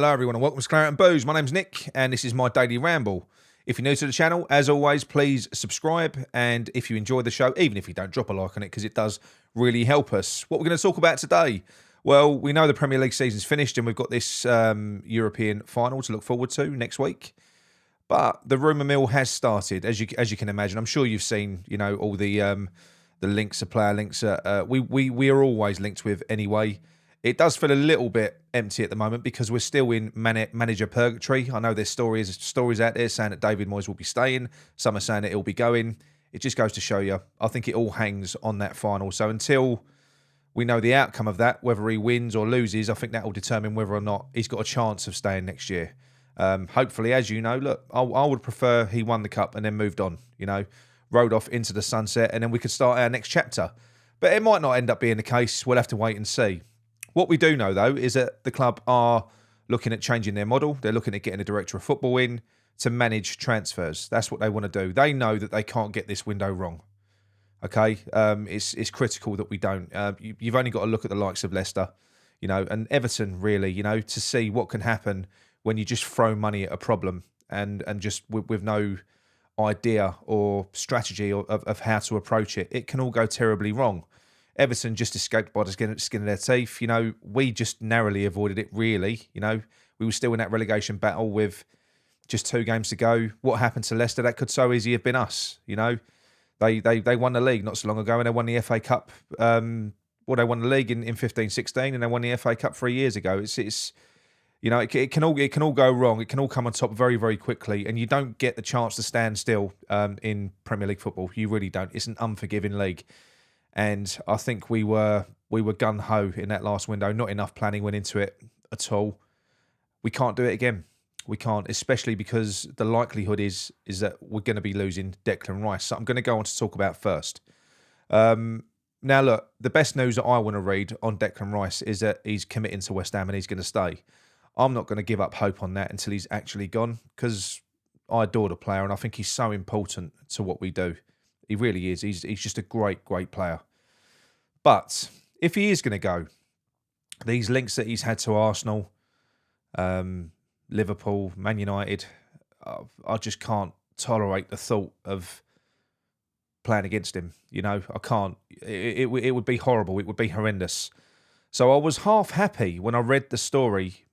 Hello everyone and welcome to Claret and Booze. My name's Nick and this is my daily ramble. If you're new to the channel, as always, please subscribe, and if you enjoy the show, even if you don't, drop a like on it because it does really help us. What we're going to talk about today? Well, we know the Premier League season's finished and we've got this European final to look forward to next week. But the rumour mill has started, as you can imagine. I'm sure you've seen, all the links, the player links. We are always linked with anyway. It does feel a little bit empty at the moment because we're still in manager purgatory. I know there's stories out there saying that David Moyes will be staying. Some are saying that he'll be going. It just goes to show you, I think it all hangs on that final. So until we know the outcome of that, whether he wins or loses, I think that will determine whether or not he's got a chance of staying next year. Hopefully, as you know, look, I would prefer he won the cup and then moved on, rode off into the sunset, and then we could start our next chapter. But it might not end up being the case. We'll have to wait and see. What we do know, though, is that the club are looking at changing their model. They're looking at getting a director of football in to manage transfers. That's what they want to do. They know that they can't get this window wrong. Okay? It's critical that we don't. You've only got to look at the likes of Leicester, and Everton, really, to see what can happen when you just throw money at a problem and just with no idea or strategy of how to approach it. It can all go terribly wrong. Everton just escaped by the skin of their teeth. We just narrowly avoided it, really. We were still in that relegation battle with just 2 games to go. What happened to Leicester? That could so easily have been us. They won the league not so long ago, and they won the FA Cup. They won the league in 15-16, and they won the FA Cup 3 years ago. It can all go wrong. It can all come on top very, very quickly, and you don't get the chance to stand still in Premier League football. You really don't. It's an unforgiving league. And I think we were gung-ho in that last window. Not enough planning went into it at all. We can't do it again. We can't, especially because the likelihood is that we're going to be losing Declan Rice. So I'm going to go on to talk about first. Now, look, the best news that I want to read on Declan Rice is that he's committing to West Ham and he's going to stay. I'm not going to give up hope on that until he's actually gone because I adore the player and I think he's so important to what we do. He really is. He's just a great, great player. But if he is going to go, these links that he's had to Arsenal, Liverpool, Man United, I just can't tolerate the thought of playing against him. I can't. It would be horrible. It would be horrendous. So I was half happy when I read the story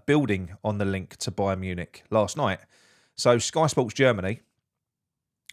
building on the link to Bayern Munich last night. So Sky Sports Germany,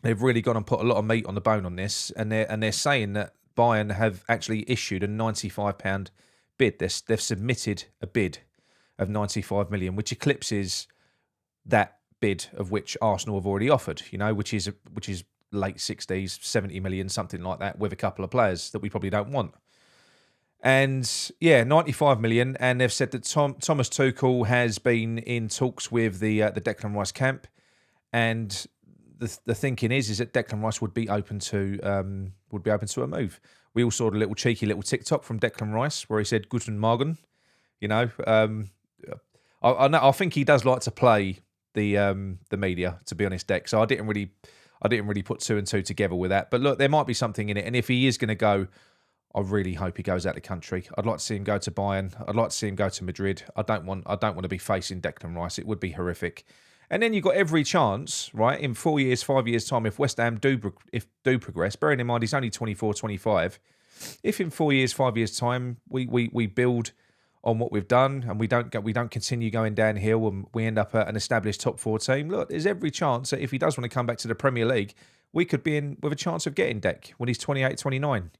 they've really gone and put a lot of meat on the bone on this, and they're saying that Bayern have actually issued a £95 bid. They've submitted a bid of 95 million, which eclipses that bid of which Arsenal have already offered. Which is late 60s, 70 million, something like that, with a couple of players that we probably don't want. And yeah, 95 million, and they've said that Thomas Tuchel has been in talks with the Declan Rice camp, and the thinking is that Declan Rice would be open to a move. We all saw the cheeky little TikTok from Declan Rice where he said "Guten Morgen." I think he does like to play the media, to be honest, Dec. So I didn't really put 2 and 2 together with that. But look, there might be something in it, and if he is going to go, I really hope he goes out of the country. I'd like to see him go to Bayern. I'd like to see him go to Madrid. I don't want to be facing Declan Rice. It would be horrific. And then you've got every chance, right, in 4 years, 5 years' time, if West Ham do progress, bearing in mind he's only 24, 25, if in 4 years, 5 years' time we build on what we've done and we don't continue going downhill and we end up at an established top 4 team, look, there's every chance that if he does want to come back to the Premier League, we could be in with a chance of getting Dec when he's 28, 29,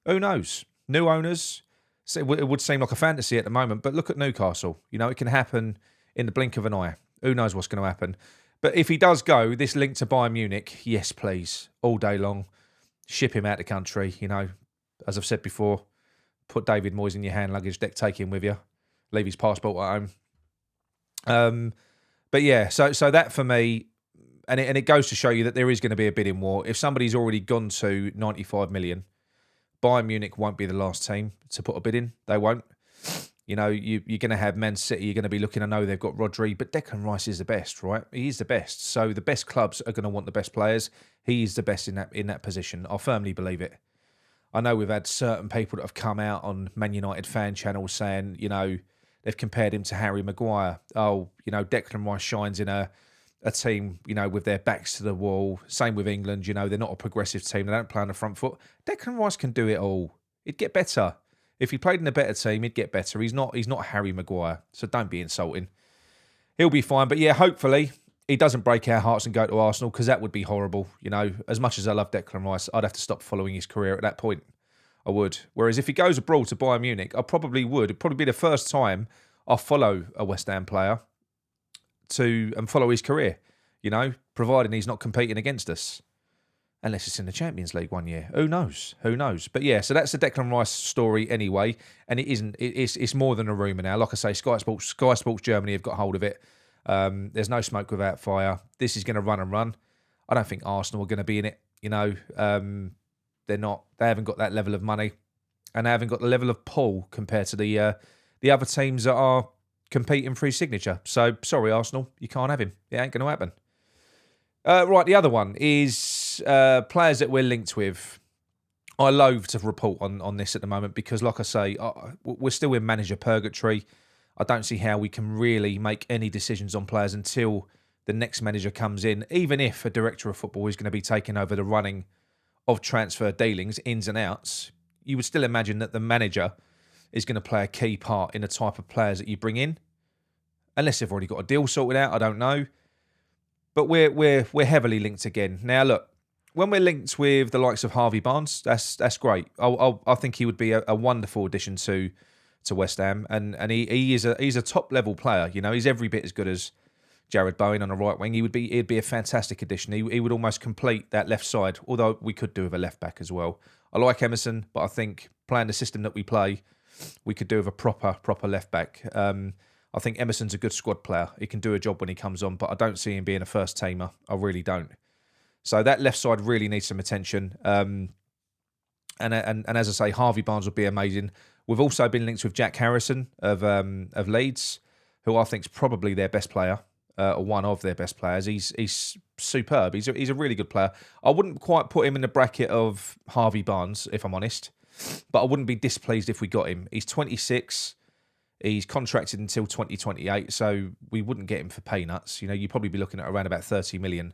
Who knows? New owners, so it would seem like a fantasy at the moment, but look at Newcastle. It can happen in the blink of an eye. Who knows what's going to happen? But if he does go, this link to Bayern Munich, yes, please, all day long, ship him out the country. As I've said before, put David Moyes in your hand luggage, Dec, take him with you, leave his passport at home. But yeah, so that for me, and it goes to show you that there is going to be a bidding war. If somebody's already gone to 95 million, Bayern Munich won't be the last team to put a bid in. They won't. You're going to have Man City. You're going to be looking. I know they've got Rodri, but Declan Rice is the best, right? He is the best. So the best clubs are going to want the best players. He is the best in that position. I firmly believe it. I know we've had certain people that have come out on Man United fan channels saying, they've compared him to Harry Maguire. Oh, Declan Rice shines in a team, with their backs to the wall. Same with England, they're not a progressive team. They don't play on the front foot. Declan Rice can do it all. He'd get better. If he played in a better team, he'd get better. He's not Harry Maguire, so don't be insulting. He'll be fine. But yeah, hopefully he doesn't break our hearts and go to Arsenal, because that would be horrible. As much as I love Declan Rice, I'd have to stop following his career at that point. I would. Whereas if he goes abroad to Bayern Munich, I probably would. It'd probably be the first time I'll follow a West Ham player and follow his career, providing he's not competing against us. Unless it's in the Champions League one year. Who knows? But yeah, so that's the Declan Rice story anyway. And it's more than a rumour now. Like I say, Sky Sports Germany have got hold of it. There's no smoke without fire. This is going to run and run. I don't think Arsenal are going to be in it. They're not. They haven't got that level of money, and they haven't got the level of pull compared to the other teams that are competing for his signature. So sorry, Arsenal, you can't have him. It ain't going to happen. Right, the other one is players that we're linked with. I loathe to report on this at the moment because, like I say, we're still in manager purgatory. I don't see how we can really make any decisions on players until the next manager comes in, even if a director of football is going to be taking over the running of transfer dealings, ins and outs. You would still imagine that the manager is going to play a key part in the type of players that you bring in. Unless they've already got a deal sorted out, I don't know. But we're heavily linked again. Now, look, when we're linked with the likes of Harvey Barnes, that's great. I think he would be a wonderful addition to West Ham, and he's a top level player. He's every bit as good as Jared Bowen on the right wing. He'd be a fantastic addition. He would almost complete that left side, although we could do with a left back as well. I like Emerson, but I think playing the system that we play, we could do with a proper left back. I think Emerson's a good squad player. He can do a job when he comes on, but I don't see him being a first teamer. I really don't. So that left side really needs some attention. And as I say, Harvey Barnes would be amazing. We've also been linked with Jack Harrison of Leeds, who I think is probably their best player. Or one of their best players. He's superb. He's a really good player. I wouldn't quite put him in the bracket of Harvey Barnes, if I'm honest, but I wouldn't be displeased if we got him. He's 26. He's contracted until 2028, so we wouldn't get him for peanuts. You'd probably be looking at around about 30 million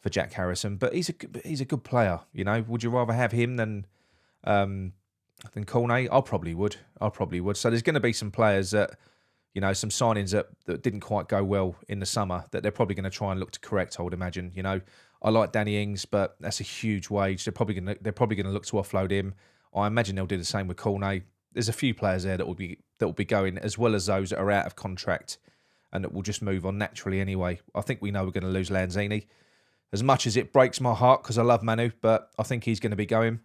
for Jack Harrison, but he's a good player. Would you rather have him than Cornet? I probably would. So there's going to be some players that, some signings that didn't quite go well in the summer that they're probably going to try and look to correct, I would imagine. I like Danny Ings, but that's a huge wage. They're probably going to look to offload him. I imagine they'll do the same with Cornet. There's a few players there that will be going, as well as those that are out of contract and that will just move on naturally anyway. I think we know we're going to lose Lanzini. As much as it breaks my heart because I love Manu, but I think he's going to be going.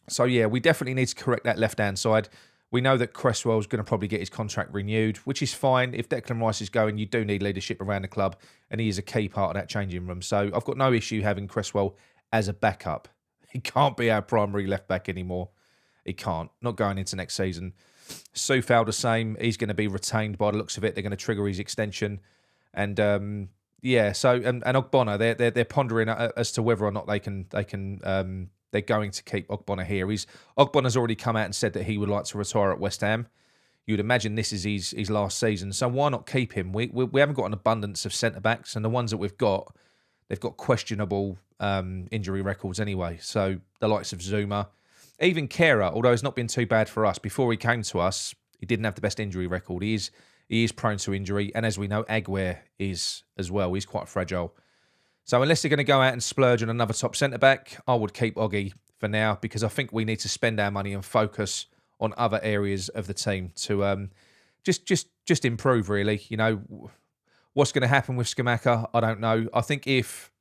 So yeah, we definitely need to correct that left-hand side. We know that Cresswell's going to probably get his contract renewed, which is fine. If Declan Rice is going, you do need leadership around the club, and he is a key part of that changing room. So I've got no issue having Cresswell as a backup. He can't be our primary left-back anymore. He can't. Not going into next season. Soufal the same. He's going to be retained by the looks of it. They're going to trigger his extension. And so Ogbonna, they're pondering as to whether or not they're going to keep Ogbonna here. Ogbonna's already come out and said that he would like to retire at West Ham. You'd imagine this is his last season, so why not keep him? We haven't got an abundance of centre-backs, and the ones that we've got, they've got questionable injury records anyway. So the likes of Zuma, even Kehrer, although it's not been too bad for us, before he came to us, he didn't have the best injury record. He is prone to injury, and as we know, Aguerd is as well. He's quite fragile. So unless they're going to go out and splurge on another top centre-back, I would keep Oggy for now, because I think we need to spend our money and focus on other areas of the team to just improve, really. What's going to happen with Scamacca, I don't know. I think if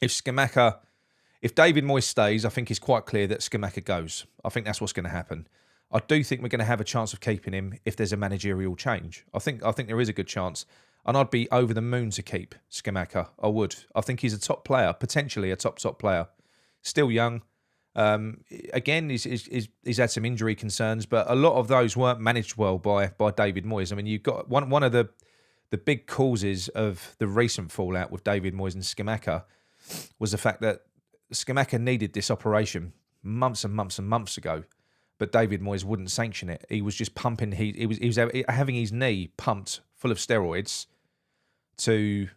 David Moyes stays, I think it's quite clear that Scamacca goes. I think that's what's going to happen. I do think we're going to have a chance of keeping him if there's a managerial change. I think there is a good chance. And I'd be over the moon to keep Scamacca. I would. I think he's a top player, potentially a top player. Still young. Again, he's had some injury concerns, but a lot of those weren't managed well by David Moyes. I mean, you've got one of the big causes of the recent fallout with David Moyes and Scamacca was the fact that Scamacca needed this operation months and months and months ago. but David Moyes wouldn't sanction it. He was just pumping. He was having his knee pumped full of steroids to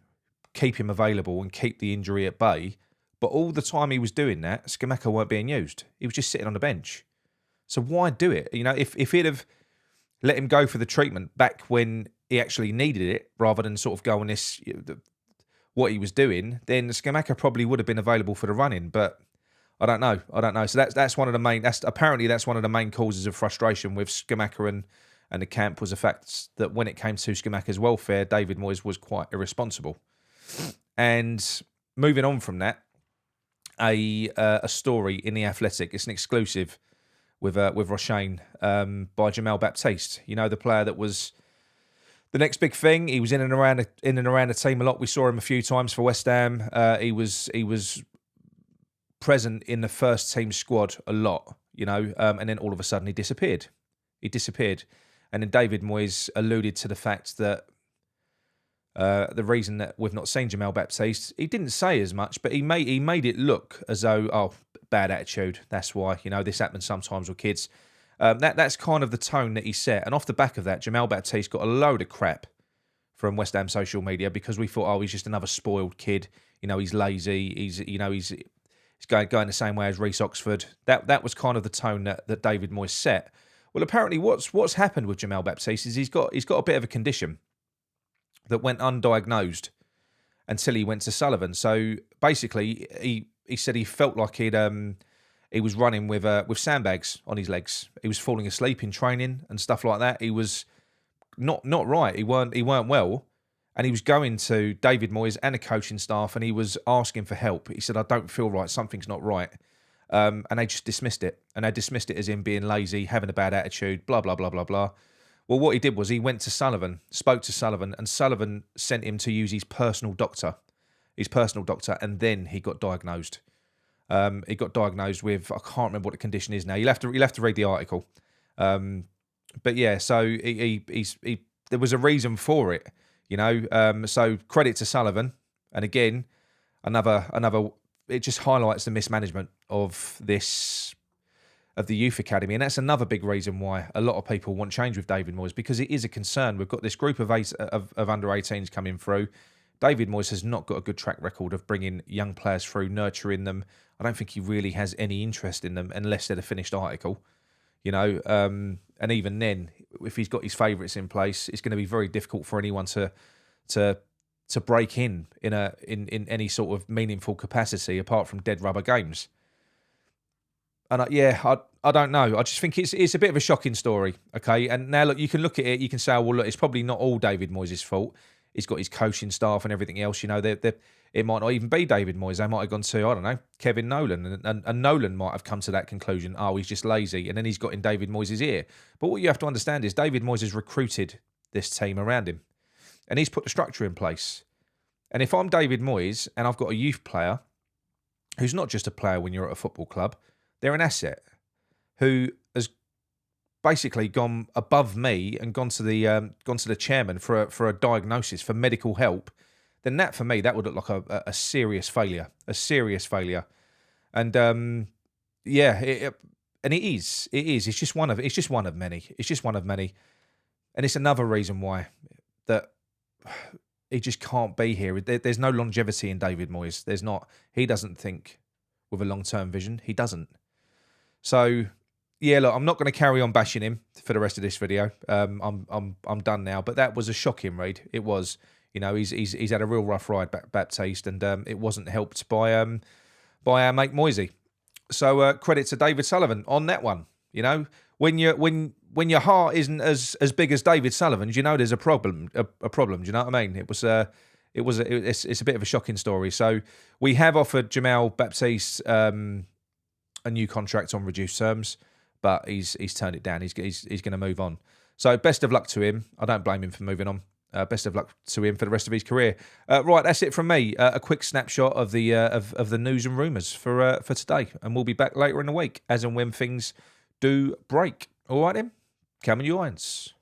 keep him available and keep the injury at bay. But all the time he was doing that, Scamacca weren't being used. He was just sitting on the bench. So why do it? You know, if he'd have let him go for the treatment back when he actually needed it, rather than sort of go on this what he was doing, then Scamacca probably would have been available for the run-in. But I don't know. So that's one of the main. Apparently that's one of the main causes of frustration with Scamacca and the camp, was the fact that when it came to Scamacca's welfare, David Moyes was quite irresponsible. And moving on from that, a story in The Athletic. It's an exclusive with Roshane by Jamal Baptiste. You know, the player that was the next big thing. He was in and around the team a lot. We saw him a few times for West Ham. He was present in the first team squad a lot, you know, and then all of a sudden he disappeared. And then David Moyes alluded to the fact that the reason that we've not seen Jamal Baptiste, he didn't say as much, but he made it look as though, oh, bad attitude. That's why, you know, this happens sometimes with kids. That's kind of the tone that he set. And off the back of that, Jamal Baptiste got a load of crap from West Ham social media because we thought, oh, he's just another spoiled kid. You know, he's lazy. He's going the same way as Reece Oxford. That was kind of the tone that David Moyes set. Well, apparently what's happened with Jamal Baptiste is he's got a bit of a condition that went undiagnosed until he went to Sullivan. So basically, he said he felt like he was running with sandbags on his legs. He was falling asleep in training and stuff like that. He was not right. He weren't well, and he was going to David Moyes and the coaching staff, and he was asking for help. He said, "I don't feel right. Something's not right." And they just dismissed it. And they dismissed it as him being lazy, having a bad attitude, blah, blah, blah, blah, blah. Well, what he did was he went to Sullivan, spoke to Sullivan, and Sullivan sent him to use his personal doctor, and then he got diagnosed. He got diagnosed with, I can't remember what the condition is now. You'll have to read the article. But yeah, so he there was a reason for it, you know. So credit to Sullivan. And again, another it just highlights the mismanagement of the youth academy, and that's another big reason why a lot of people want change with David Moyes, because it is a concern. We've got this group of under 18s coming through. David Moyes has not got a good track record of bringing young players through, nurturing them. I don't think he really has any interest in them unless they're a finished article, you know. And even then, if he's got his favourites in place, it's going to be very difficult for anyone to break in any sort of meaningful capacity apart from dead rubber games. And I don't know. I just think it's a bit of a shocking story. Okay, and now look, you can look at it. You can say, oh, well, look, it's probably not all David Moyes' fault. He's got his coaching staff and everything else. You know, it might not even be David Moyes. They might have gone to, I don't know, Kevin Nolan, and Nolan might have come to that conclusion. Oh, he's just lazy, and then he's got in David Moyes' ear. But what you have to understand is David Moyes has recruited this team around him, and he's put the structure in place. And if I'm David Moyes and I've got a youth player who's not just a player when you're at a football club, they're an asset who has basically gone above me and gone to the chairman for a diagnosis, for medical help, then that for me, that would look like a serious failure, And and it is. It's just one of many. And it's another reason why that he just can't be here. There's no longevity in David Moyes. There's not. He doesn't think with a long-term vision. He doesn't. So yeah, look, I'm not going to carry on bashing him for the rest of this video. I'm done now. But that was a shocking read. It was. You know, he's had a real rough ride, Baptiste, and it wasn't helped by our mate Moisey. So credit to David Sullivan on that one. You know, when your heart isn't as big as David Sullivan's, you know there's a problem. A problem. Do you know what I mean? It's a bit of a shocking story. So we have offered Jamal Baptiste a new contract on reduced terms, but he's turned it down. He's going to move on. So best of luck to him. I don't blame him for moving on. Best of luck to him for the rest of his career. Right, that's it from me. A quick snapshot of the of the news and rumours for today, and we'll be back later in the week as and when things do break. All right then, come on, you irons.